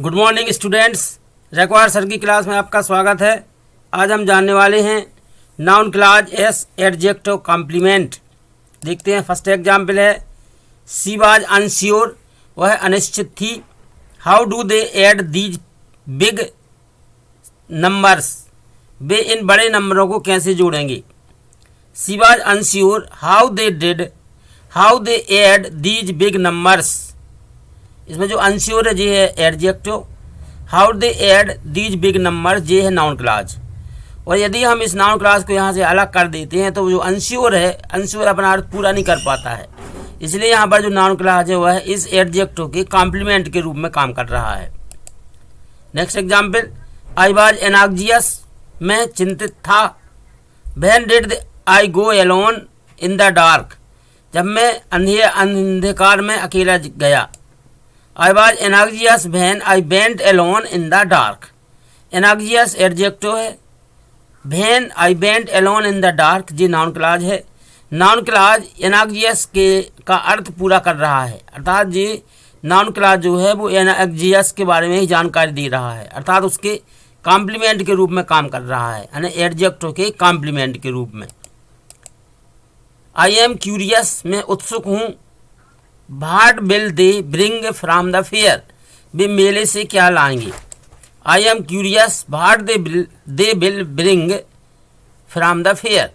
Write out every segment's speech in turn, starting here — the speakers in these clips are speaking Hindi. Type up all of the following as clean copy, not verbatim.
Good morning students, Raikwar sir की क्लास में आपका स्वागत है। आज हम जानने वाले हैं noun clause as adjective complement. देखते हैं, फर्स्ट एग्जाम्पल है सी वाज अनश्योर, वह अनिश्चित थी। How do they add these big numbers, वे इन बड़े नंबरों को कैसे जोड़ेंगे। She was unsure how they add these big numbers. इसमें जो अनश्योर है ये है adjective, how they add these big number ये है नाउन क्लॉज। और यदि हम इस नाउन क्लॉज को यहाँ से अलग कर देते हैं तो जो अनश्योर है, अनश्योर अपना अर्थ पूरा नहीं कर पाता है, इसलिए यहाँ पर जो नाउन क्लॉज है वह इस एडजेक्टिव के कॉम्प्लीमेंट के रूप में काम कर रहा है। नेक्स्ट एग्जाम्पल, आई वाज एनाग्जियस, मैं चिंतित था। When did I go alone in the dark, जब मैं अंधकार में अकेला गया। I was anxious when I went alone in the dark. Anxious adjective है, when I went alone in the dark जी नाउन क्लॉज है। नाउन क्लॉज anxious के का अर्थ पूरा कर रहा है, अर्थात जी नाउन क्लॉज जो है वो anxious के बारे में ही जानकारी दे रहा है, अर्थात उसके कॉम्प्लीमेंट के रूप में काम कर रहा है, यानी एडजेक्टिव के कॉम्प्लीमेंट के रूप में। I am curious, मैं उत्सुक हूँ। What will they bring from the fair, वे मेले से क्या लाएंगे। I am curious what they will bring from the fair,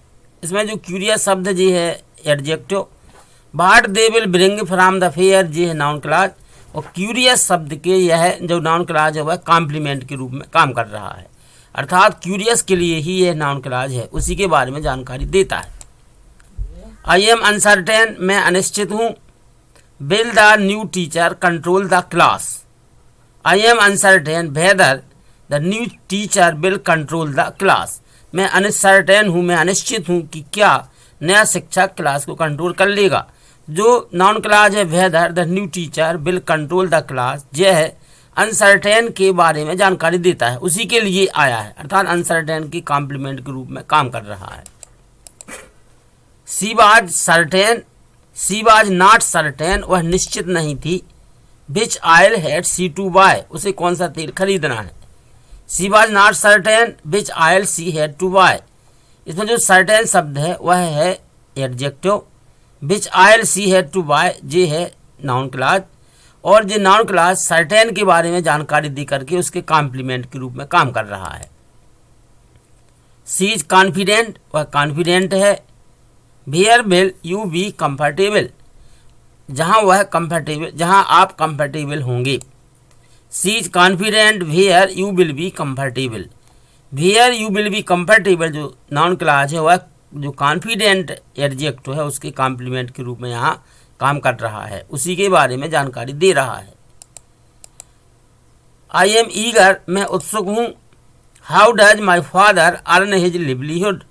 इसमें जो क्यूरियस शब्द जी है adjective, what they will bring from the fair जी है नाउन क्लॉज, और क्यूरियस शब्द के यह जो नाउन क्लॉज है वह कॉम्प्लीमेंट के रूप में काम कर रहा है, अर्थात क्यूरियस के लिए ही यह नाउन क्लॉज है, उसी के बारे में जानकारी देता है। I am uncertain, मैं अनिश्चित हूँ। Will the new teacher control the class? I am uncertain whether the new teacher will control the class. मैं अनसर्टेन हूँ, मैं अनिश्चित हूँ कि क्या नया शिक्षक क्लास को कंट्रोल कर लेगा। जो नाउन क्लॉज है whether the new teacher will control the class, यह है अनसर्टेन के बारे में जानकारी देता है, उसी के लिए आया है, अर्थात अनसर्टेन की कॉम्प्लीमेंट के रूप में काम कर रहा है। She was certain, she was not certain, वह निश्चित नहीं थी। Which oil had she to buy, उसे कौन सा तेल खरीदना है। She was not certain which oil she had to buy, इसमें जो सर्टेन शब्द है वह है adjective, which oil she had to buy ये है नाउन क्लॉज, और ये नाउन क्लॉज सर्टेन के बारे में जानकारी दे करके उसके कॉम्प्लीमेंट के रूप में काम कर रहा है। सी इज कॉन्फिडेंट, वह कॉन्फिडेंट है। Where will you be comfortable, जहाँ वह कंफर्टेबल, जहाँ आप कंफर्टेबल होंगे। She is confident where you will be comfortable, where you will be comfortable जो नाउन क्लॉज है वह जो कॉन्फिडेंट एडजेक्टिव है उसके कॉम्प्लीमेंट के रूप में यहाँ काम कर रहा है, उसी के बारे में जानकारी दे रहा है। आई एम ईगर, मैं उत्सुक हूँ। How does my father earn his livelihood,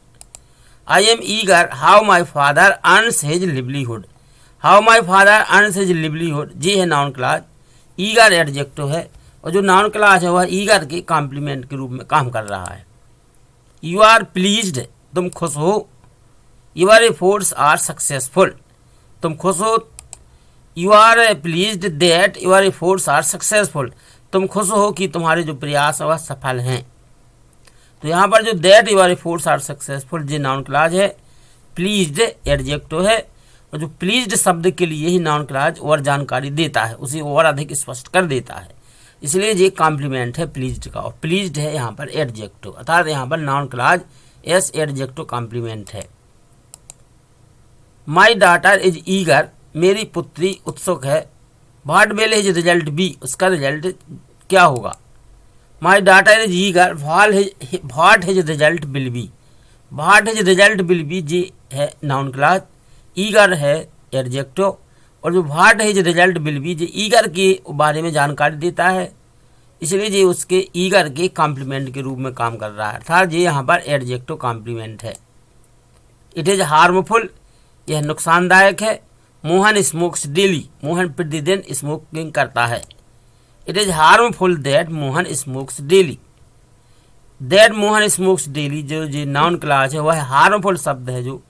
I am eager how my father earns his livelihood. How my father earns his livelihood जी है नाउन क्लॉज, ईगर एडजेक्टिव है, और जो नाउन क्लॉज है वह ईगर के कॉम्प्लीमेंट के रूप में काम कर रहा है। यू आर प्लीज्ड, तुम खुश हो। योर एफर्ट्स आर सक्सेसफुल, तुम खुश हो। You are pleased that your efforts are successful, तुम खुश हो कि तुम्हारे जो प्रयास है वह सफल हैं। तो यहाँ पर जो that your efforts are successful ये नाउन क्लॉज है, प्लीज्ड एडजेक्टिव है, और जो प्लीज्ड शब्द के लिए ही नाउन क्लॉज और जानकारी देता है, उसे और अधिक स्पष्ट कर देता है, इसलिए ये कॉम्प्लीमेंट है प्लीज्ड का, और प्लीज्ड है यहाँ पर एडजेक्टिव, अर्थात यहाँ पर noun clause as adjective complement है। माई डॉटर इज ईगर, मेरी पुत्री उत्सुक है। What will his result be, उसका रिजल्ट क्या होगा। My daughter is eager what his result will be, what his result will be जी है नाउन क्लॉज, ईगर है एडजेक्टिव, और जो what his result will be जी ईगर के बारे में जानकारी देता है, इसलिए ये उसके ईगर के कॉम्प्लीमेंट के रूप में काम कर रहा है, अर्थात ये यहाँ पर एडजेक्टिव कॉम्प्लीमेंट है। इट इज़ हार्मफुल, यह नुकसानदायक है। मोहन स्मोक्स डेली, मोहन प्रतिदिन स्मोकिंग करता है। It is harmful that Mohan smokes daily, that Mohan smokes daily जो नाउन क्लॉज है वह हार्मफुल शब्द है जो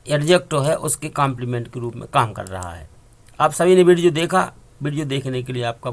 एडजेक्टिव है उसके कॉम्प्लीमेंट के रूप में काम कर रहा है। आप सभी ने वीडियो देखा, वीडियो देखने के लिए आपका